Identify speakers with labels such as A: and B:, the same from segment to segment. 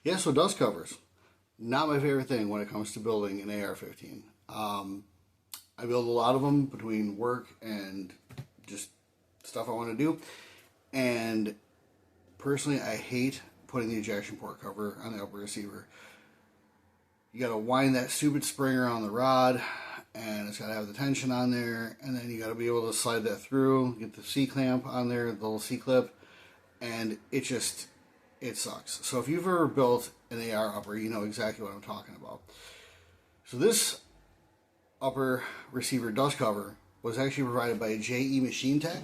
A: Yeah, so dust covers. Not my favorite thing when it comes to building an AR-15. I build a lot of them between work and just stuff I want to do. And personally, I hate putting the ejection port cover on the upper receiver. You got to wind that stupid spring around the rod, and it's got to have the tension on there, and then you got to be able to slide that through, get the C-clamp on there, the little C-clip, and it sucks. So if you've ever built an AR upper, you know exactly what I'm talking about. So this upper receiver dust cover was actually provided by JE Machine Tech,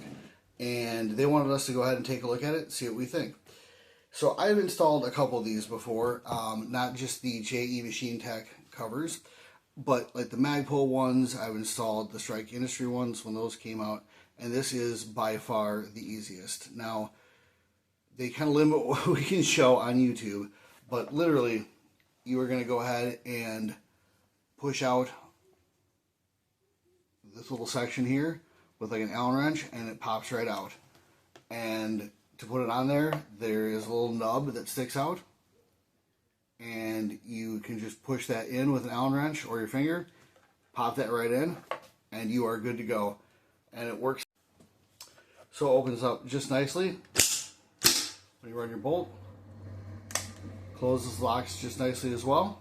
A: and they wanted us to go ahead and take a look at it, see what we think. So I've installed a couple of these before, not just the JE Machine Tech covers, but like the Magpul ones. I've installed the Strike Industry ones when those came out, and this is by far the easiest. Now, they kind of limit what we can show on YouTube, but literally, you are going to go ahead and push out this little section here with like an Allen wrench, and it pops right out. And to put it on there, there is a little nub that sticks out, and you can just push that in with an Allen wrench or your finger, pop that right in, and you are good to go. And it works. So it opens up just nicely when you run your bolt. Closes, locks just nicely as well.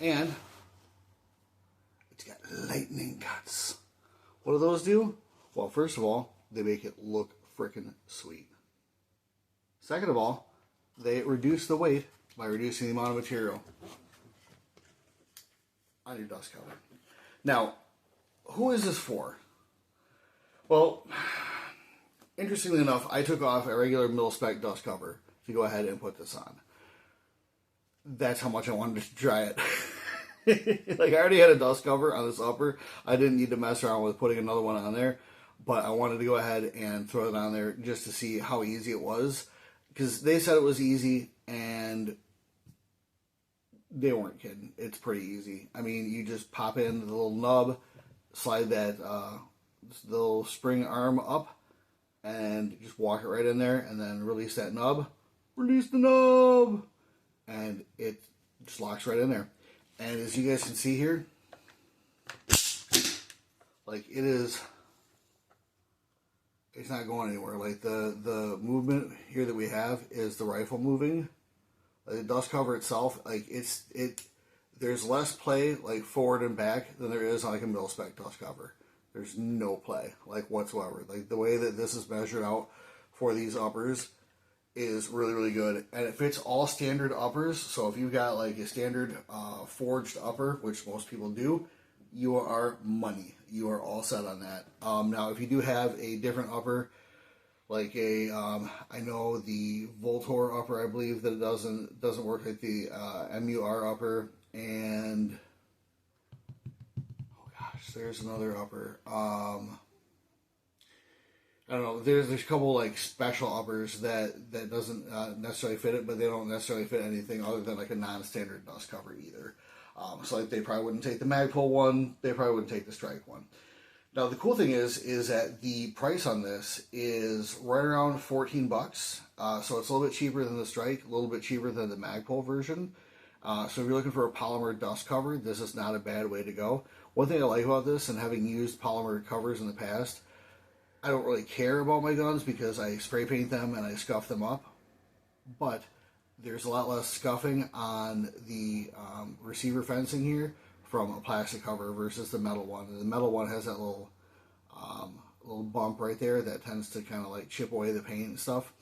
A: And it's got lightning cuts. What do those do? Well, first of all, they make it look freaking sweet. Second of all, they reduce the weight by reducing the amount of material on your dust cover. Now, who is this for? Well, interestingly enough, I took off a regular mil-spec dust cover to go ahead and put this on. That's how much I wanted to try it. Like, I already had a dust cover on this upper. I didn't need to mess around with putting another one on there, but I wanted to go ahead and throw it on there just to see how easy it was, because they said it was easy, and they weren't kidding. It's pretty easy. I mean, you just pop in the little nub, slide that little spring arm up, and just walk it right in there, and then release that nub. Release the nub! And it just locks right in there. And as you guys can see here, like, it's not going anywhere. Like, the movement here that we have is the rifle moving. Like, the dust cover itself, like, there's less play, like, forward and back than there is on, like, a mil-spec dust cover. There's no play, like, whatsoever. Like, the way that this is measured out for these uppers is really, really good. And it fits all standard uppers. So if you've got, like, a standard forged upper, which most people do, you are money. You are all set on that. Now, if you do have a different upper, like I know the Voltor upper, I believe that it doesn't work like the MUR upper, and oh gosh, there's another upper. I don't know. There's a couple like special uppers that doesn't necessarily fit it, but they don't necessarily fit anything other than like a non-standard dust cover either. So like they probably wouldn't take the Magpul one. They probably wouldn't take the Strike one. Now the cool thing is that the price on this is right around $14. So it's a little bit cheaper than the Strike, a little bit cheaper than the Magpul version. So if you're looking for a polymer dust cover, this is not a bad way to go. One thing I like about this, and having used polymer covers in the past, I don't really care about my guns because I spray paint them and I scuff them up. But there's a lot less scuffing on the receiver fencing here from a plastic cover versus the metal one. And the metal one has that little bump right there that tends to kind of like chip away the paint and stuff.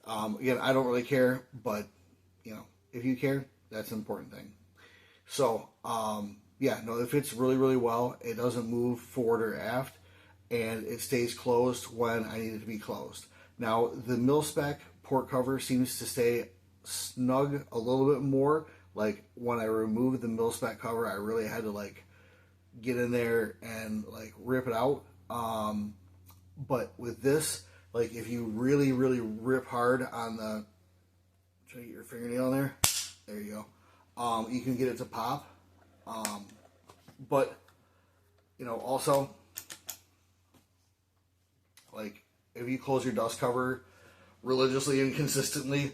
A: Again, I don't really care, but you know, if you care, that's an important thing. So yeah, no, it fits really, really well. It doesn't move forward or aft, and it stays closed when I need it to be closed. Now, the mil-spec port cover seems to stay snug a little bit more. Like, when I removed the mil-spec cover, I really had to, like, get in there and, like, rip it out. But with this, like, if you really, really rip hard on the... Try to get your fingernail in there. There you go. You can get it to pop. But, you know, also... Like, if you close your dust cover religiously and consistently,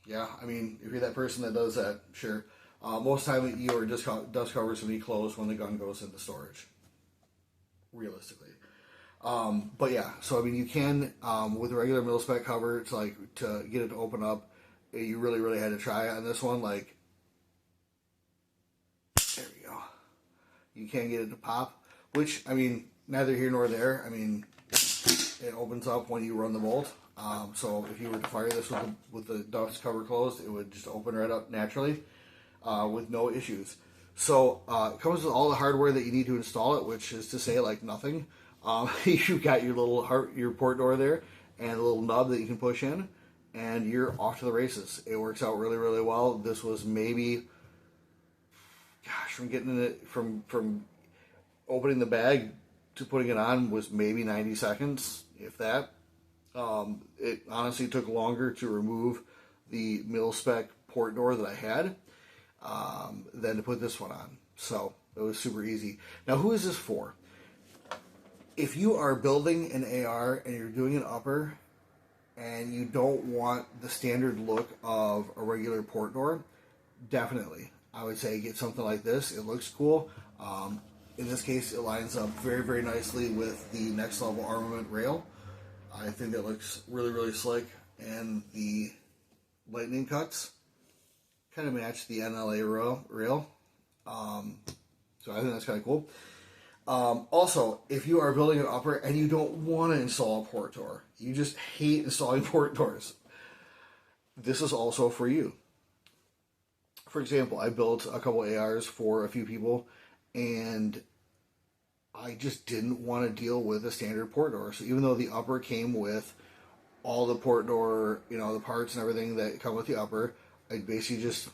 A: Yeah, I mean, if you're that person that does that, sure. Most time your dust cover is going to be closed when the gun goes into storage, realistically. But yeah, so I mean, you can with a regular mil spec cover to get it to open up. You really had to try it on this one. Like, there we go. You can get it to pop, which I mean, neither here nor there. I mean, it opens up when you run the bolt. So if you were to fire this with the dust cover closed, it would just open right up naturally with no issues. So it comes with all the hardware that you need to install it, which is to say, like, nothing. You've got your port door there and a little nub that you can push in, and you're off to the races. It works out really well. This was maybe, gosh, from getting it from opening the bag to putting it on was maybe 90 seconds, if that. It honestly took longer to remove the mil-spec port door that I had than to put this one on. So it was super easy. Now, who is this for? If you are building an AR and you're doing an upper and you don't want the standard look of a regular port door, definitely, I would say get something like this. It looks cool. In this case, it lines up very nicely with the Next Level Armament rail. I think that looks really slick, and the lightning cuts kind of match the NLA rail. So I think that's kind of cool. Also, if you are building an upper and you don't want to install a port door, you just hate installing port doors, this is also for you. For example, I built a couple ARs for a few people, and I just didn't want to deal with a standard port door. So even though the upper came with all the port door, the parts and everything that come with the upper, I basically just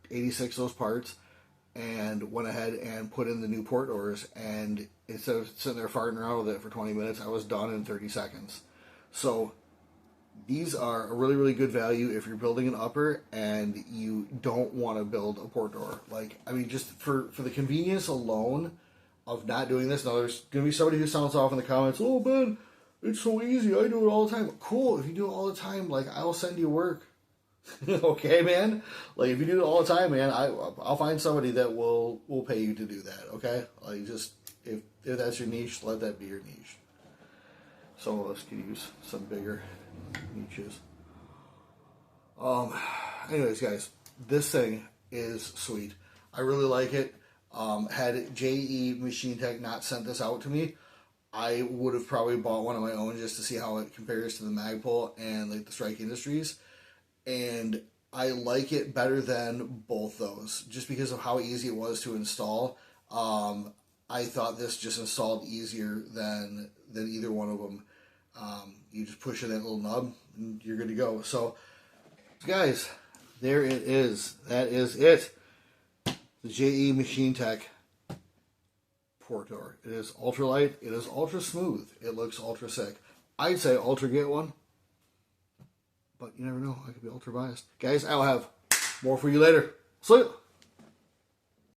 A: 86 those parts and went ahead and put in the new port doors. And instead of sitting there farting around with it for 20 minutes, I was done in 30 seconds. So these are a really good value if you're building an upper and you don't want to build a port door. Like, I mean, just for the convenience alone of not doing this. Now, there's going to be somebody who sounds off in the comments, oh, man, it's so easy. I do it all the time. Cool. If you do it all the time, like, I'll send you work. Okay, man? Like, if you do it all the time, man, I'll find somebody that will pay you to do that, okay? Like, just, if that's your niche, let that be your niche. Some of us could use some bigger niches. Anyways, guys, this thing is sweet. I really like it. Had JE Machine Tech not sent this out to me, I would have probably bought one of my own just to see how it compares to the Magpul and like the Strike Industries. And I like it better than both those, just because of how easy it was to install. I thought this just installed easier than either one of them. You just push in that little nub and you're good to go. So, guys, there it is. That is it. The JE Machine Tech port door. It is ultra light. It is ultra smooth. It looks ultra sick. I'd say ultra get one, but you never know. I could be ultra biased. Guys, I'll have more for you later. See you.